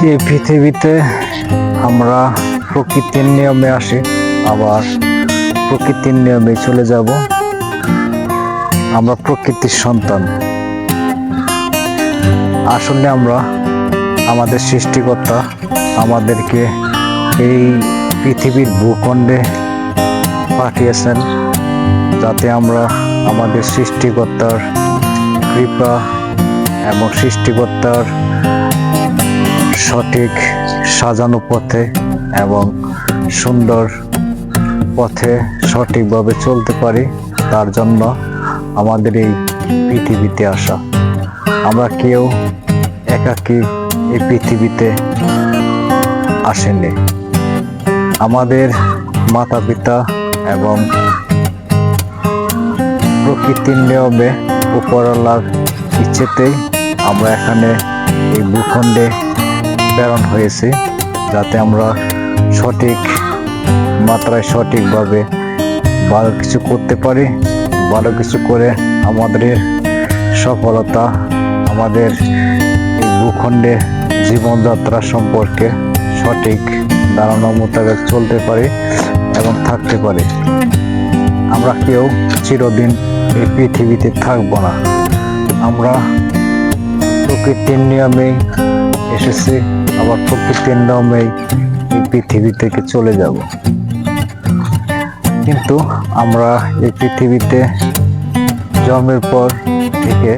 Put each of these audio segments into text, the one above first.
এই পৃথিবীতে আমরা প্রকৃতির নিয়মে আসি, আবার প্রকৃতির নিয়মে চলে যাব। আমরা প্রকৃতির সন্তান। আসলে আমরা আমাদের সৃষ্টিকর্তা আমাদেরকে এই পৃথিবীর ভূখণ্ডে পাঠিয়েছেন, যাতে আমরা আমাদের সৃষ্টিকর্তার কৃপা এবং সৃষ্টিকর্তার সঠিক সাজানো পথে এবং সুন্দর পথে সঠিকভাবে চলতে পারি। তার জন্য আমাদের এই পৃথিবীতে আসা। আমরা কেউ একাকী এই পৃথিবীতে আসেনি। আমাদের মাতা পিতা এবং প্রকৃতির নিয়মে উপরওয়ালার ইচ্ছেতেই আমরা এখানে এই ভূখণ্ডে প্রেরণ হয়েছি, যাতে আমরা সঠিক মাত্রায় সঠিকভাবে ভালো কিছু করতে পারি। ভালো কিছু করে আমাদের সফলতা, আমাদের এই ভূখণ্ডে জীবনযাত্রা সম্পর্কে সঠিক ধারণা মোতাবেক চলতে পারি এবং থাকতে পারি। আমরা কেউ চিরদিন এই পৃথিবীতে থাকবো না। আমরা প্রকৃতির নিয়মেই এসেছি, আবার প্রকৃতির নিয়মেই এই পৃথিবী থেকে চলে যাব। কিন্তু আমরা এই পৃথিবীতে জন্মের পর থেকে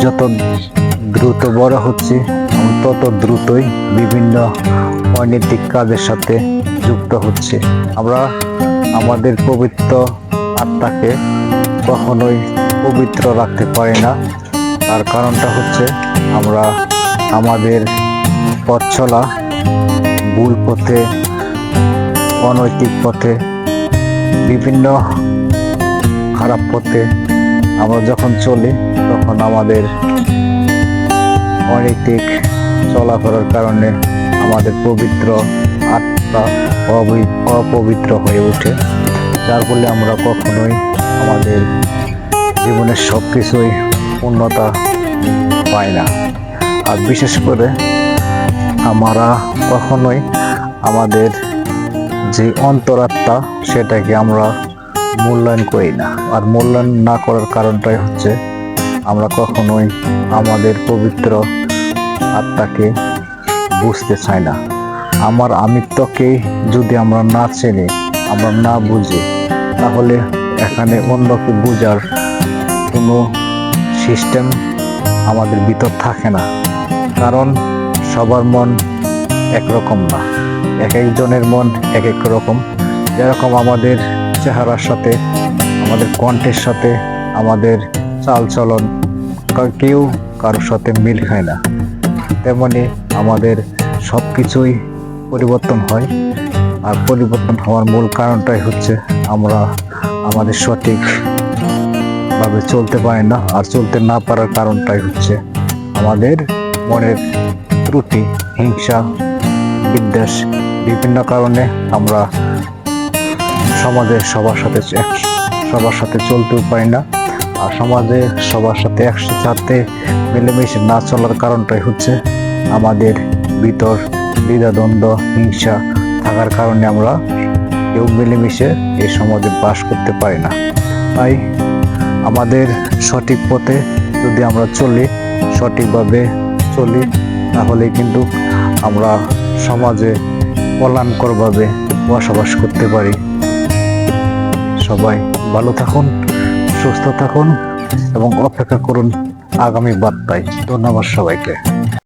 যত দ্রুত বড় হচ্ছি, তত দ্রুতই বিভিন্ন অনৈতিক কাজের সাথে যুক্ত হচ্ছে। আমরা আমাদের পবিত্র আত্মাকে কখনোই পবিত্র রাখতে পারি না। তার কারণটা হচ্ছে আমরা আমাদের পথ চলা ভুল পথে, অনৈতিক পথে, বিভিন্ন খারাপ পথে আমরা যখন চলি, তখন আমাদের অনৈতিক চলাফেরার কারণে আমাদের পবিত্র আত্মা অপবিত্র হয়ে ওঠে, যার ফলে আমরা কখনোই আমাদের জীবনের সব কিছুই পূর্ণতা পাই না। আর বিশেষ করে আমরা কখনোই আমাদের যে অন্তরাত্মা, সেটাকে আমরা মূল্যায়ন করি না। আর মূল্যায়ন না করার কারণটাই হচ্ছে আমরা কখনোই আমাদের পবিত্র আত্মাকে বুঝতে চাই না। আমার আমিত্বকেই যদি আমরা না চিনি, আমরা না বুঝি, তাহলে এখানে অন্যকে বোঝার কোনো সিস্টেম আমাদের ভিতর থাকে না। কারণ সবার মন একরকম না, এক একজনের মন এক এক রকম। যেরকম আমাদের চেহারার সাথে, আমাদের কণ্ঠের সাথে, আমাদের চালচলন কেউ কারোর সাথে মিল খায় না, তেমনি আমাদের সব কিছুই পরিবর্তন হয়। আর পরিবর্তন হওয়ার মূল কারণটাই হচ্ছে আমরা আমাদের সঠিকভাবে চলতে পারি না। আর চলতে না পারার কারণটাই হচ্ছে আমাদের মনের ত্রুটি, হিংসা, বিদ্বেষ, বিভিন্ন কারণে আমরা সমাজের সবার সাথে চলতেও পারি না। আর সমাজে সবার সাথে একসাথে মিলেমিশে না চলার কারণটাই হচ্ছে আমাদের ভিতর দ্বিধাদ্বন্দ্ব, হিংসা থাকার কারণে আমরা কেউ মিলেমিশে এই সমাজে বাস করতে পারি না। তাই আমাদের সঠিক পথে যদি আমরা সঠিকভাবে চলি, তাহলে কিন্তু আমরা সমাজে কল্যাণকরভাবে বসবাস করতে পারি। সবাই ভালো থাকুন, সুস্থ থাকুন এবং অপেক্ষা করুন আগামী বার্তায়। ধন্যবাদ সবাইকে।